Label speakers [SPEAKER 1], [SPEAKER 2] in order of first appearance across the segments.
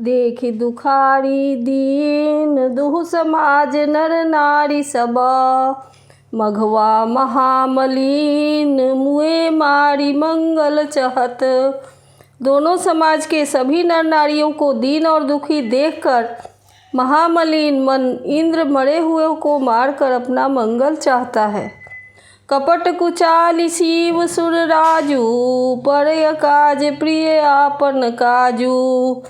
[SPEAKER 1] देखि दुखारी दीन दुहु समाज नर नारी सब। मघवा महामलीन मुए मारी मंगल चहत। दोनों समाज के सभी नर नारियों को दीन और दुखी देखकर महामलीन मन इंद्र मरे हुए को मारकर अपना मंगल चाहता है। कपट कुचाली शिव सुर राजू परय काज प्रिय आपन काजू।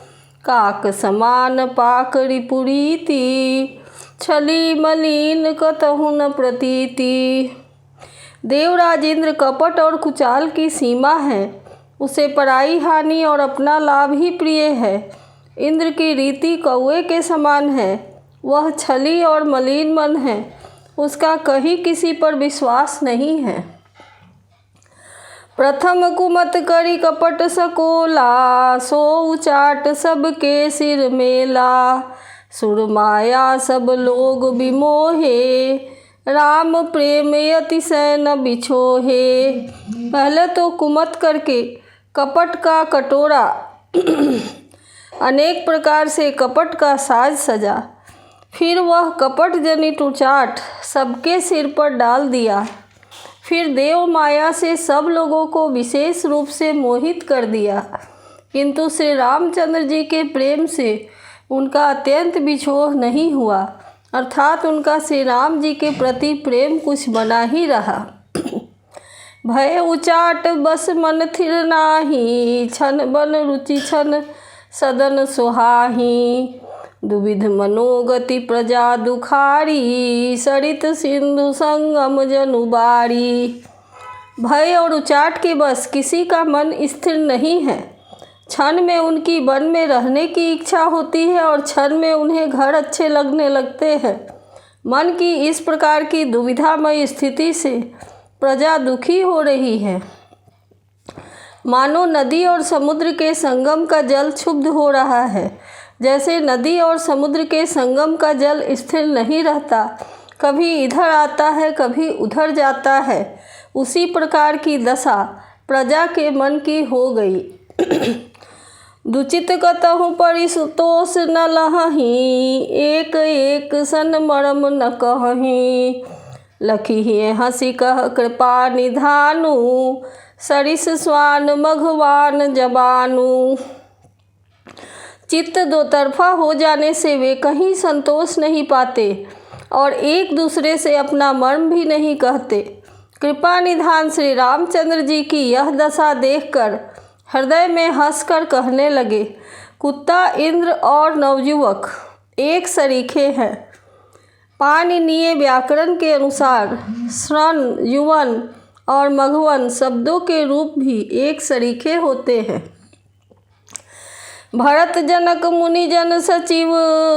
[SPEAKER 1] काक समान पाकड़ी पुरीति छली मलिन कतहु न प्रतीति। देवराज इंद्र कपट और कुचाल की सीमा है। उसे पराई हानि और अपना लाभ ही प्रिय है। इंद्र की रीति कौए के समान है। वह छली और मलिन मन है। उसका कहीं किसी पर विश्वास नहीं है। प्रथम कुमत करी कपट सकोला सो उचाट सबके सिर मेला। सुरमाया सब लोग विमोहे राम प्रेम अतिशय न बिछोहे। पहले तो कुमत करके कपट का कटोरा अनेक प्रकार से कपट का साज सजा। फिर वह कपट जनित उचाट सबके सिर पर डाल दिया। फिर देव माया से सब लोगों को विशेष रूप से मोहित कर दिया। किंतु श्री रामचंद्र जी के प्रेम से उनका अत्यंत बिछोह नहीं हुआ, अर्थात उनका श्री राम जी के प्रति प्रेम कुछ बना ही रहा। भय उचाट बस मन थिर नाही छन बन रुचि छन सदन सुहाही। दुविध मनोगति प्रजा दुखारी सरित सिंधु संगम जनुबारी। भय और उचाट के बस किसी का मन स्थिर नहीं है। क्षण में उनकी वन में रहने की इच्छा होती है और क्षण में उन्हें घर अच्छे लगने लगते हैं। मन की इस प्रकार की दुविधामय स्थिति से प्रजा दुखी हो रही है। मानो नदी और समुद्र के संगम का जल क्षुब्ध हो रहा है। जैसे नदी और समुद्र के संगम का जल स्थिर नहीं रहता, कभी इधर आता है कभी उधर जाता है, उसी प्रकार की दशा प्रजा के मन की हो गई। दुचित कतहु परिसुतोष न लहहीं एक एक सन मरम न कहहीं। लखिए हंसी कह कृपा निधानु सरिस स्वान मघवान जबानु। चित्त दो तरफा हो जाने से वे कहीं संतोष नहीं पाते और एक दूसरे से अपना मर्म भी नहीं कहते। कृपा निधान श्री रामचंद्र जी की यह दशा देखकर हृदय में हंसकर कहने लगे, कुत्ता इंद्र और नवयुवक एक सरीखे हैं। पाणिनीय व्याकरण के अनुसार श्रन युवन और मघवन शब्दों के रूप भी एक सरीखे होते हैं। भरत जनक मुनि जन सचिव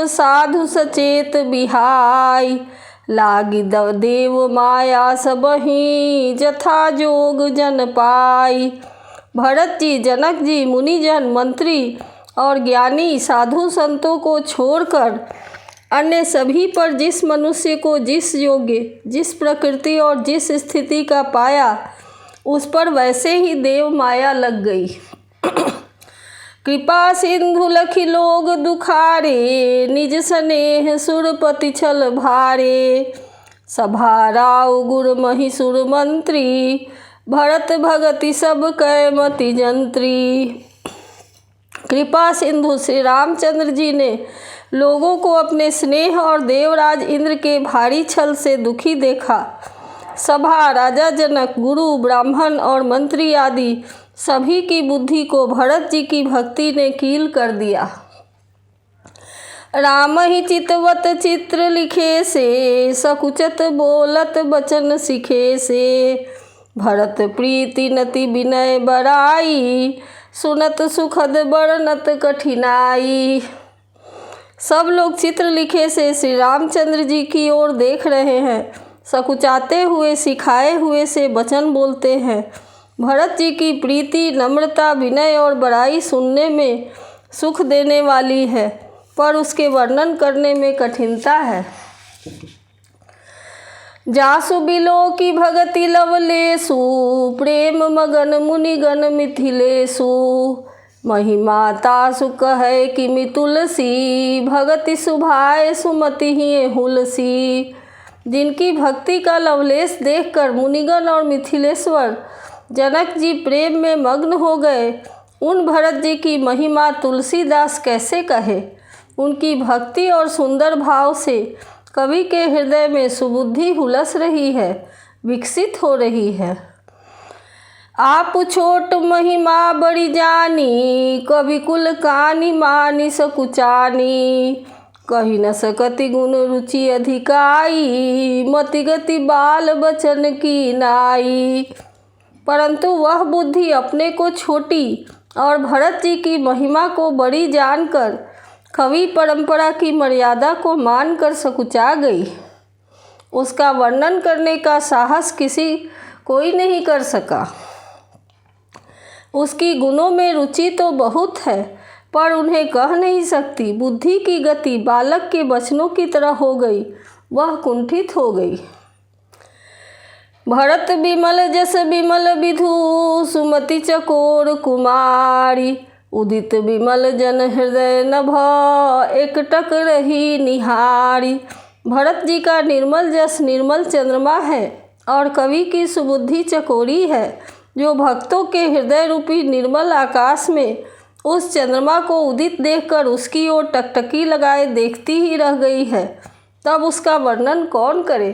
[SPEAKER 1] साधु सचेत बिहाई। लागी देव माया सबही जथा जोग जन पाई। भरत जी, जनक जी, मुनिजन, मंत्री और ज्ञानी साधु संतों को छोड़कर अन्य सभी पर जिस मनुष्य को जिस योग्य, जिस प्रकृति और जिस स्थिति का पाया, उस पर वैसे ही देव माया लग गई। कृपा सिंधु लखि लोग दुखारे निज स्नेह सुरपति छल भारे। सभा राव गुर मही सुर मंत्री भरत भगति सब कै मति जंत्री। कृपा सिंधु श्री रामचंद्र जी ने लोगों को अपने स्नेह और देवराज इंद्र के भारी छल से दुखी देखा। सभा, राजा जनक, गुरु, ब्राह्मण और मंत्री आदि सभी की बुद्धि को भरत जी की भक्ति ने कील कर दिया। राम ही चितवत चित्र लिखे से सकुचत बोलत बचन सिखे से। भरत प्रीति नति विनय बराई सुनत सुखद बरनत कठिनाई। सब लोग चित्र लिखे से श्री रामचंद्र जी की ओर देख रहे हैं, सकुचाते हुए सिखाए हुए से वचन बोलते हैं। भरत जी की प्रीति, नम्रता, विनय और बड़ाई सुनने में सुख देने वाली है, पर उसके वर्णन करने में कठिनता है। जासु बिलो की भगति लवलेसु प्रेम मगन मुनिगण मिथिलेसु। महिमा तासु कहे किमि तुलसी, भगति सुभाए सुमति ही हुलसी। जिनकी भक्ति का लवलेश देखकर मुनिगण और मिथिलेश्वर जनक जी प्रेम में मग्न हो गए, उन भरत जी की महिमा तुलसीदास कैसे कहे। उनकी भक्ति और सुंदर भाव से कवि के हृदय में सुबुद्धि हुलस रही है, विकसित हो रही है। आप छोट महिमा बड़ी जानी, कवि कुल कानी मानी सकुचानी। कही न सकति गुण रुचि अधिकाई, मति गति बाल बचन की नाई। परंतु वह बुद्धि अपने को छोटी और भरत जी की महिमा को बड़ी जानकर कवि परंपरा की मर्यादा को मानकर सकुचा गई। उसका वर्णन करने का साहस कोई नहीं कर सका। उसकी गुणों में रुचि तो बहुत है, पर उन्हें कह नहीं सकती। बुद्धि की गति बालक के बचनों की तरह हो गई, वह कुंठित हो गई। भरत बिमल जस बिमल विधु, सुमति चकोर कुमारी। उदित बिमल जन हृदय नभ, एकटक रही निहारी। भरत जी का निर्मल जस निर्मल चंद्रमा है और कवि की सुबुद्धि चकोरी है, जो भक्तों के हृदय रूपी निर्मल आकाश में उस चंद्रमा को उदित देखकर उसकी ओर टकटकी लगाए देखती ही रह गई है। तब उसका वर्णन कौन करे।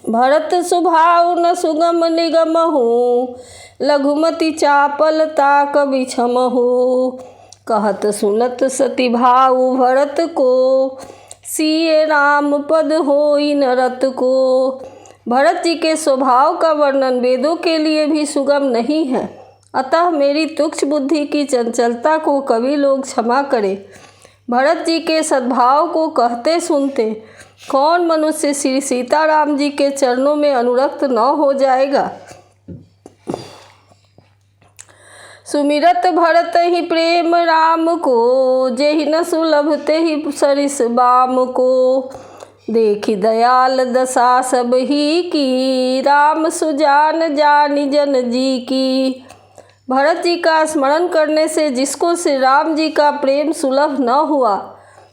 [SPEAKER 1] भरत सुभाव न सुगम निगम हो, लघुमति चापल ताक बिछम हो। कहत सुनत सती भाव भरत को, सिए राम पद होई नरत को। भरत जी के स्वभाव का वर्णन वेदों के लिए भी सुगम नहीं है, अतः मेरी तुच्छ बुद्धि की चंचलता को कवि लोग क्षमा करें। भरत जी के सद्भाव को कहते सुनते कौन मनुष्य श्री सीताराम जी के चरणों में अनुरक्त न हो जाएगा। सुमिरत भरत ही प्रेम राम को, जेहि न सुलभ तेहि सरिस बाम को। देखी दयाल दशा सब ही की, राम सुजान जानी जन जी की। भरत जी का स्मरण करने से जिसको श्री राम जी का प्रेम सुलभ न हुआ,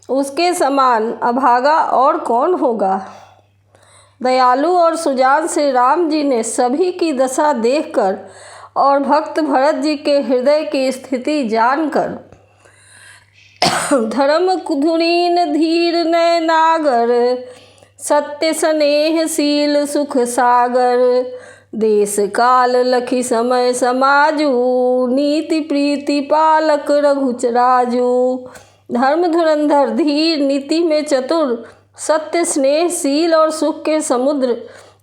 [SPEAKER 1] उसके समान अभागा और कौन होगा। दयालु और सुजान श्री राम जी ने सभी की दशा देखकर और भक्त भरत जी के हृदय की स्थिति जानकर, धर्म धुरीन धीर नयनागर, सत्य स्नेहशील सुख सागर। देश काल लखी समय समाजू, नीति प्रीति पालक रघुचराजू। धर्म धुरंधर धीर, नीति में चतुर, सत्य स्नेहशील और सुख के समुद्र,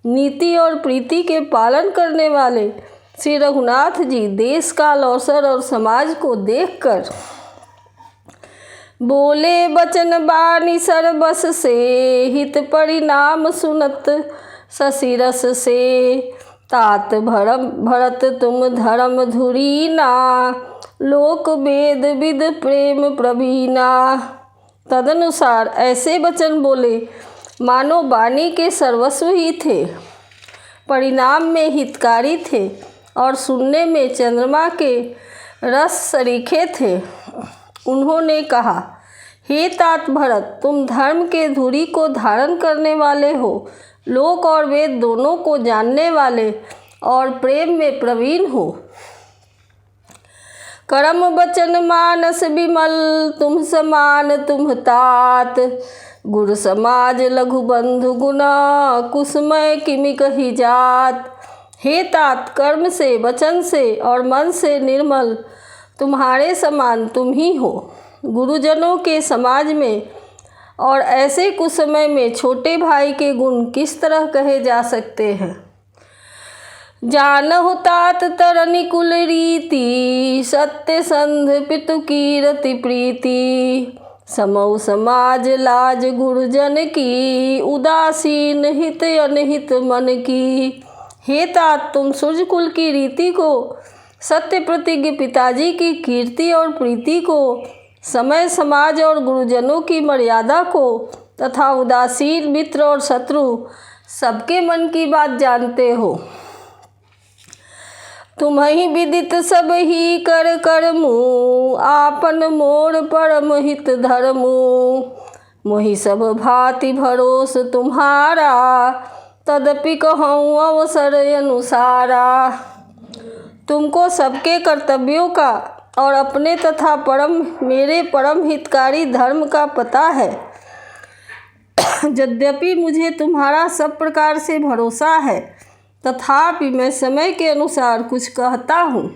[SPEAKER 1] नीति और प्रीति के पालन करने वाले श्री रघुनाथ जी देश काल अवसर और समाज को देखकर बोले बचन बानी सरबस से, हित परिणाम सुनत ससिरस से। तात भरत तुम धर्म धुरीना, लोक वेद विद प्रेम प्रवीणा। तदनुसार ऐसे वचन बोले मानो वाणी के सर्वस्व ही थे, परिणाम में हितकारी थे और सुनने में चंद्रमा के रस सरीखे थे। उन्होंने कहा, हे तात भरत, तुम धर्म के धुरी को धारण करने वाले हो, लोक और वेद दोनों को जानने वाले और प्रेम में प्रवीण हो। करम वचन मानस विमल, तुम समान तुम तात। गुर समाज लघु बंधु गुना, कुसमय किमि कही जात। हे तात, कर्म से वचन से और मन से निर्मल तुम्हारे समान तुम ही हो। गुरुजनों के समाज में और ऐसे कुसमय में छोटे भाई के गुण किस तरह कहे जा सकते हैं। जानहु तात तरनि कुल रीति, सत्य संध पितु कीरति प्रीति। समौ समाज लाज गुरुजन की, उदासीन हित अनहित मन की। हे तात, तुम सूर्यकुल की रीति को, सत्य प्रतिज्ञ पिताजी की कीर्ति और प्रीति को, समय समाज और गुरुजनों की मर्यादा को तथा उदासीन मित्र और शत्रु सबके मन की बात जानते हो। तुम्हि विदित सब ही कर करमु, आपन मोर परम हित धरमु। मोहि सब भांति भरोस तुम्हारा, तदपि कहूँ अवसर अनुसारा। तुमको सबके कर्तव्यों का और अपने तथा मेरे परम हितकारी धर्म का पता है। यद्यपि मुझे तुम्हारा सब प्रकार से भरोसा है, तथापि मैं समय के अनुसार कुछ कहता हूँ।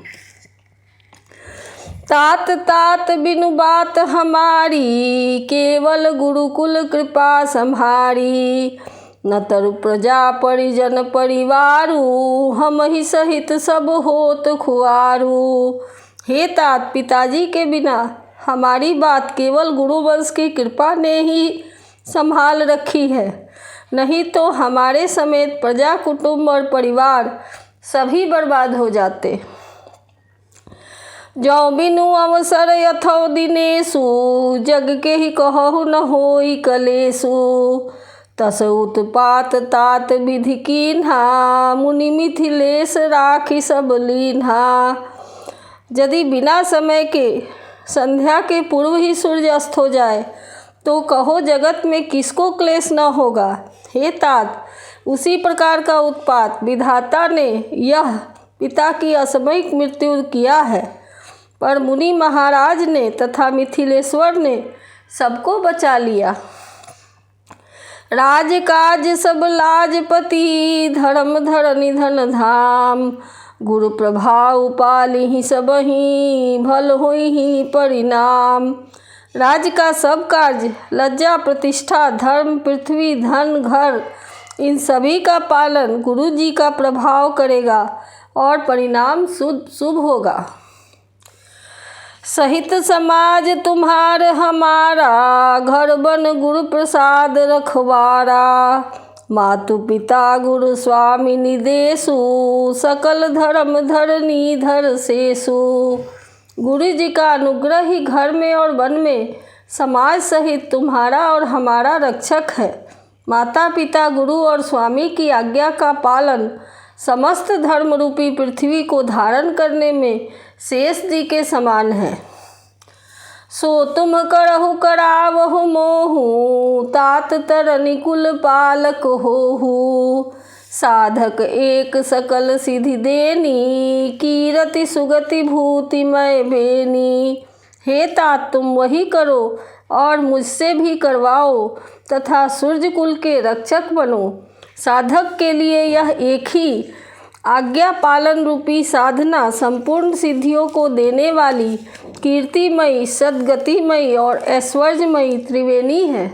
[SPEAKER 1] तात तात बिनु बात हमारी, केवल गुरुकुल कृपा सम्हारी। न तरु प्रजा परिजन परिवारू, हम ही सहित सब होत खुआरू। हे तात, पिताजी के बिना हमारी बात केवल गुरुवंश की कृपा ने ही संभाल रखी है, नहीं तो हमारे समेत प्रजा कुटुंब और परिवार सभी बर्बाद हो जाते। जो बिनु अवसर यथो दिनेषु, जग के ही कहु न होई कलेषु। तस उत्पात तात विधि कीन्हा, मुनि मिथिलेश राखी सब लीन्हा। यदि बिना समय के संध्या के पूर्व ही सूर्य अस्त हो जाए, तो कहो जगत में किसको क्लेश न होगा। हे तात, उसी प्रकार का उत्पात विधाता ने यह पिता की असमयिक मृत्यु किया है, पर मुनि महाराज ने तथा मिथिलेश्वर ने सबको बचा लिया। राजकाज सब लाजपति, धर्म धरनि धन धाम। गुरु प्रभाव पालिहि सबहि, भल होइहि परिणाम। राज का सब कार्य, लज्जा प्रतिष्ठा धर्म पृथ्वी धन घर, इन सभी का पालन गुरु जी का प्रभाव करेगा और परिणाम शुभ होगा। सहित समाज तुम्हार हमारा, घर बन गुरु प्रसाद रखवारा। मातु पिता गुरु स्वामी निदेशु, सकल धर्म धरनी धर शेषु। गुरु जी का अनुग्रह ही घर में और वन में समाज सहित तुम्हारा और हमारा रक्षक है। माता पिता गुरु और स्वामी की आज्ञा का पालन समस्त धर्म रूपी पृथ्वी को धारण करने में शेष जी के समान है। सो तुम करहु करावहु मोहु, तात तरनि कुल पालक होहु। साधक एक सकल सिद्धि देनी, कीरति सुगति भूतिमय बेनी। हे तात, तुम वही करो और मुझसे भी करवाओ तथा सूर्य कुल के रक्षक बनो। साधक के लिए यह एक ही आज्ञा पालन रूपी साधना संपूर्ण सिद्धियों को देने वाली कीर्तिमयी, सद्गतिमयी और ऐश्वर्यमयी त्रिवेणी है।